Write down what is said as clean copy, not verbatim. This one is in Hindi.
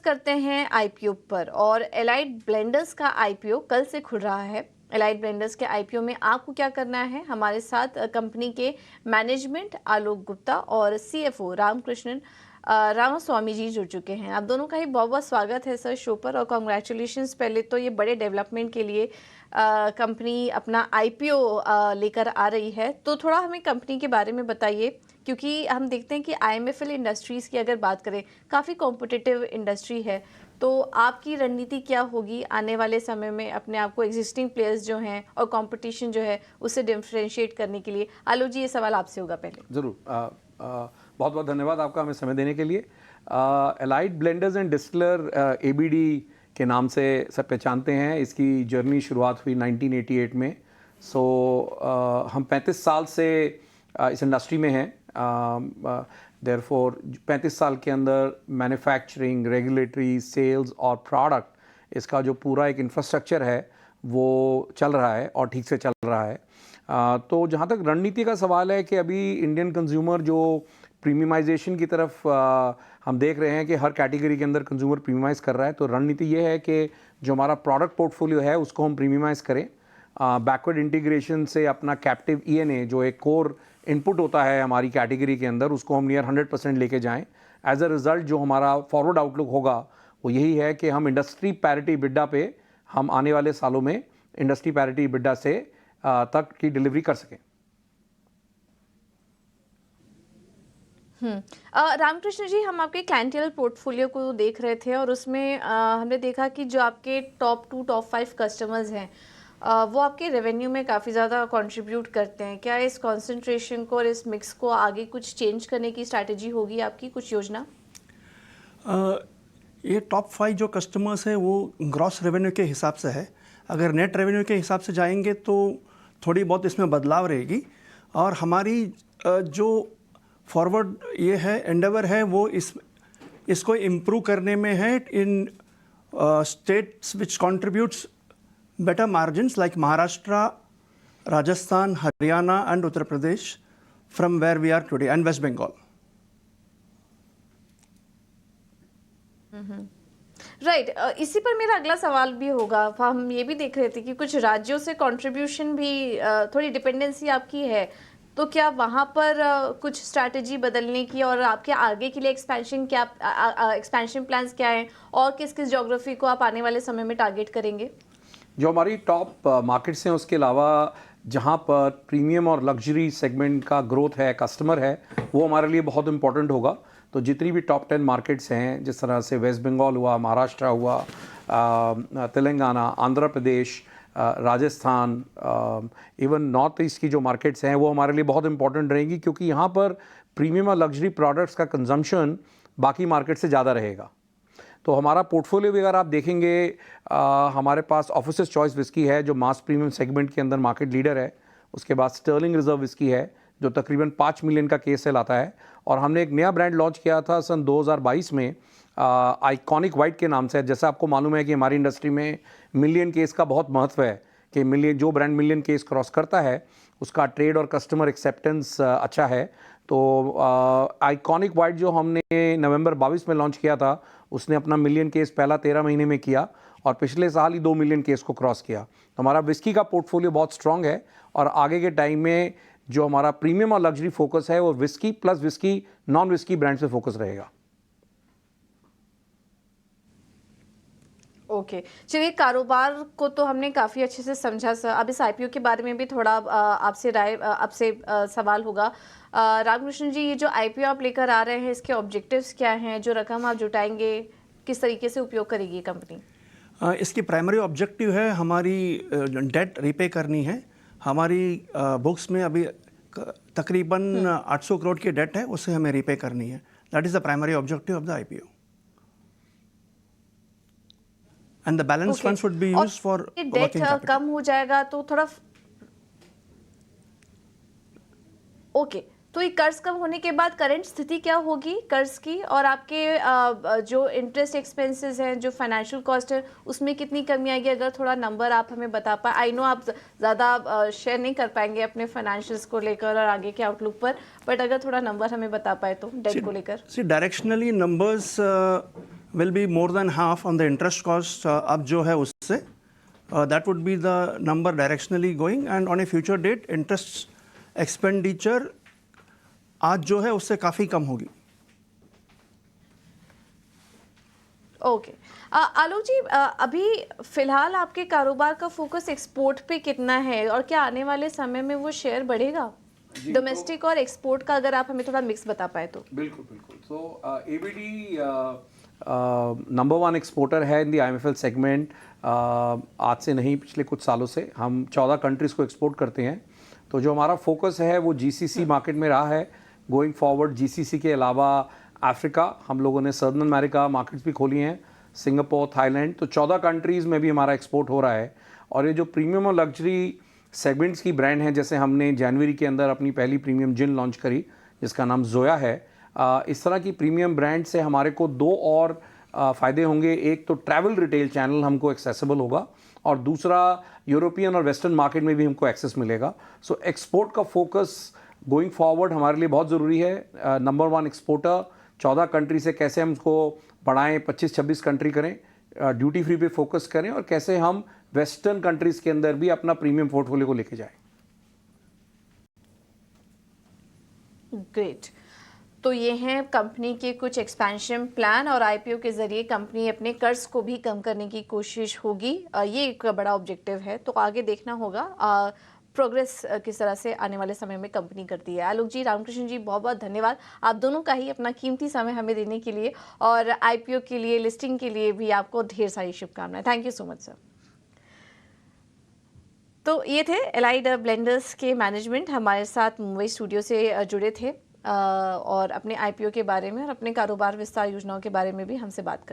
करते हैं आईपीओ पर और एलाइड ब्लेंडर्स का आईपीओ कल से खुल रहा है। एलाइड ब्लेंडर्स के आईपीओ में आपको क्या करना है? हमारे साथ कंपनी के मैनेजमेंट आलोक गुप्ता और सीएफओ रामकृष्णन रामास्वामी जी जुड़ चुके हैं। आप दोनों का ही बहुत बहुत स्वागत है सर शो पर और कॉन्ग्रेचुलेशंस पहले तो ये बड़े डेवलपमेंट के लिए कंपनी अपना आईपीओ लेकर आ रही है। तो थोड़ा हमें कंपनी के बारे में बताइए, क्योंकि हम देखते हैं कि आईएमएफएल इंडस्ट्रीज़ की अगर बात करें काफ़ी कॉम्पिटिटिव इंडस्ट्री है। तो आपकी रणनीति क्या होगी आने वाले समय में अपने आप को एग्जिस्टिंग प्लेयर्स जो हैं और कंपटीशन जो है उससे डिफ्रेंशिएट करने के लिए? आलोक जी, ये सवाल आपसे होगा पहले। ज़रूर। बहुत बहुत धन्यवाद आपका हमें समय देने के लिए। Allied blenders and distiller ABD के नाम से सब पहचानते हैं। इसकी जर्नी शुरुआत हुई 1988 में। हम 35 साल से इस इंडस्ट्री में हैं। देयरफॉर 35 साल के अंदर मैन्युफैक्चरिंग, रेगुलेटरी, सेल्स और प्रोडक्ट, इसका जो पूरा एक इंफ्रास्ट्रक्चर है वो चल रहा है और ठीक से चल रहा है। तो जहाँ तक रणनीति का सवाल है कि अभी इंडियन कंज्यूमर जो प्रीमियमाइजेशन की तरफ हम देख रहे हैं कि हर कैटेगरी के अंदर कंज्यूमर प्रीमियमाइज़ कर रहा है, तो रणनीति ये है कि जो हमारा प्रोडक्ट पोर्टफोलियो है उसको हम प्रीमियमाइज़ करें। बैकवर्ड इंटीग्रेशन से अपना कैप्टिव ईएनए जो एक कोर इनपुट होता है हमारी कैटेगरी के अंदर, उसको हम नियर 100% लेके जाएं। एज अ रिज़ल्ट जो हमारा फॉरवर्ड आउटलुक होगा वो यही है कि हम इंडस्ट्री पैरिटी बिड्डा पे हम आने वाले सालों में इंडस्ट्री पैरिटी बिड्डा से तक की डिलीवरी कर सकें। रामकृष्ण जी, हम आपके क्लाइंटेल पोर्टफोलियो को देख रहे थे और उसमें हमने देखा कि जो आपके टॉप 2 टॉप 5 कस्टमर्स हैं वो आपके रेवेन्यू में काफ़ी ज़्यादा कंट्रीब्यूट करते हैं। क्या इस कंसंट्रेशन को और इस मिक्स को आगे कुछ चेंज करने की स्ट्रैटेजी होगी आपकी, कुछ योजना? ये टॉप 5 जो कस्टमर्स हैं वो ग्रॉस रेवेन्यू के हिसाब से है। अगर नेट रेवेन्यू के हिसाब से जाएंगे तो थोड़ी बहुत इसमें बदलाव रहेगी। और हमारी जो फॉरवर्ड ये है एंडेवर है वो इसको इम्प्रूव करने में है in states which contributes better margins like Maharashtra, Rajasthan, Haryana and Uttar Pradesh from where we are today, and West Bengal. Right. इसी पर मेरा अगला सवाल भी होगा। हम ये भी देख रहे थे कि कुछ राज्यों से कंट्रीब्यूशन भी थोड़ी डिपेंडेंसी आपकी है, तो क्या वहाँ पर कुछ स्ट्रैटेजी बदलने की और आपके आगे के लिए एक्सपेंशन प्लान्स क्या हैं और किस किस ज्योग्राफी को आप आने वाले समय में टारगेट करेंगे? जो हमारी टॉप मार्केट्स हैं उसके अलावा जहाँ पर प्रीमियम और लग्जरी सेगमेंट का ग्रोथ है, कस्टमर है, वो हमारे लिए बहुत इंपॉर्टेंट होगा। तो जितनी भी टॉप 10 मार्केट्स हैं, जिस तरह से वेस्ट बंगाल हुआ, महाराष्ट्र हुआ, Telangana, Andhra Pradesh, Rajasthan, even north east की जो मार्केट्स हैं वो हमारे लिए बहुत इंपॉर्टेंट रहेंगी, क्योंकि यहाँ पर प्रीमियम और लग्जरी प्रोडक्ट्स का कंजम्पशन बाकी मार्केट से ज़्यादा रहेगा। तो हमारा पोर्टफोलियो भी अगर आप देखेंगे, हमारे पास ऑफिसर्स चॉइस विस्की है जो मास प्रीमियम सेगमेंट के अंदर मार्केट लीडर है। उसके बाद स्टर्लिंग रिजर्व विस्की है जो तकरीबन 5 मिलियन का केस सेल आता है। और हमने एक नया ब्रांड लॉन्च किया था सन 2022 में आइकॉनिक वाइट के नाम से। जैसा आपको मालूम है कि हमारी इंडस्ट्री में मिलियन केस का बहुत महत्व है कि जो ब्रांड मिलियन केस क्रॉस करता है उसका ट्रेड और कस्टमर एक्सेप्टेंस अच्छा है। तो आइकॉनिक वाइट जो हमने नवंबर 22 में लॉन्च किया था उसने अपना मिलियन केस पहला 13 महीने में किया और पिछले साल ही 2 मिलियन केस को क्रॉस किया। तो हमारा विस्की का पोर्टफोलियो बहुत स्ट्रांग है और आगे के टाइम में जो हमारा प्रीमियम और लग्जरी फोकस है वो whisky plus whisky non whisky brand पे फोकस रहेगा। ओके, चलिए, कारोबार को तो हमने काफ़ी अच्छे से समझा सर। अब इस आईपीओ के बारे में भी थोड़ा आपसे सवाल होगा। रामकृष्ण जी, ये जो आईपीओ आप लेकर आ रहे हैं इसके ऑब्जेक्टिव्स क्या हैं? जो रकम आप जुटाएंगे किस तरीके से उपयोग करेगी कंपनी? इसकी प्राइमरी ऑब्जेक्टिव है हमारी डेट रिपे करनी है। हमारी बुक्स में अभी तकरीबन 800 करोड़ की डेट है, उसे हमें रिपे करनी है। That is the primary objective of the IPO. And the balance funds would be used for working capital. कम हो जाएगा तो थोड़ा तो ये कर्ज कम होने के बाद करंट स्थिति क्या होगी कर्ज की, और आपके जो इंटरेस्ट एक्सपेंसेस हैं, जो फाइनेंशियल कॉस्ट है, उसमें कितनी कमी आएगी? अगर थोड़ा नंबर आप हमें बता पाए। आई नो आप ज़्यादा शेयर नहीं कर पाएंगे अपने फाइनेंशियल्स को लेकर और आगे के आउटलुक पर, बट अगर थोड़ा नंबर हमें बता पाए तो डेट को लेकर। Directionally numbers will be more than half on the interest cost अब जो है उससे, that would be the number directionally going, and on a future date interest expenditure आज जो है उससे काफ़ी कम होगी। ओके आलोक जी, अभी फिलहाल आपके कारोबार का फोकस एक्सपोर्ट पे कितना है और क्या आने वाले समय में वो शेयर बढ़ेगा डोमेस्टिक और एक्सपोर्ट का? अगर आप हमें थोड़ा मिक्स बता पाए तो। बिल्कुल बिल्कुल। तो एबीडी नंबर 1 एक्सपोर्टर है इन द आईएमएफएल सेगमेंट। आज से नहीं, पिछले कुछ सालों से हम 14 कंट्रीज़ को एक्सपोर्ट करते हैं। तो जो हमारा फोकस है वो जीसीसी मार्केट में रहा है। गोइंग फॉरवर्ड जीसीसी के अलावा अफ्रीका, हम लोगों ने सर्दर्न अमेरिका मार्केट्स भी खोली हैं, सिंगापुर, थाईलैंड, तो 14 कंट्रीज़ में भी हमारा एक्सपोर्ट हो रहा है। और ये जो प्रीमियम और लग्जरी सेगमेंट्स की ब्रांड हैं, जैसे हमने जनवरी के अंदर अपनी पहली प्रीमियम जिन लॉन्च करी जिसका नाम जोया है, इस तरह की प्रीमियम ब्रांड से हमारे को दो और फ़ायदे होंगे। एक तो ट्रैवल रिटेल चैनल हमको एक्सेसिबल होगा और दूसरा यूरोपियन और वेस्टर्न मार्केट में भी हमको एक्सेस मिलेगा। सो एक्सपोर्ट का फोकस गोइंग फॉरवर्ड हमारे लिए बहुत ज़रूरी है। नंबर 1 एक्सपोर्टर 14 कंट्री से कैसे हम उसको बढ़ाएं, 25-26 कंट्री करें, ड्यूटी फ्री पे फोकस करें, और कैसे हम वेस्टर्न कंट्रीज़ के अंदर भी अपना प्रीमियम पोर्टफोलियो को लेके जाएं। ग्रेट। तो ये हैं कंपनी के कुछ एक्सपेंशन प्लान, और आईपीओ के ज़रिए कंपनी अपने कर्ज को भी कम करने की कोशिश होगी। ये एक बड़ा ऑब्जेक्टिव है, तो आगे देखना होगा प्रोग्रेस किस तरह से आने वाले समय में कंपनी करती है। आलोक जी, रामकृष्ण जी, बहुत बहुत धन्यवाद आप दोनों का ही अपना कीमती समय हमें देने के लिए, और आईपीओ के लिए, लिस्टिंग के लिए भी आपको ढेर सारी शुभकामनाएं। Thank you so much sir. तो ये थे एलाइड ब्लेंडर्स के मैनेजमेंट हमारे साथ मुंबई स्टूडियो से जुड़े थे, और अपने आईपीओ के बारे में और अपने कारोबार विस्तार योजनाओं के बारे में भी हमसे बात कर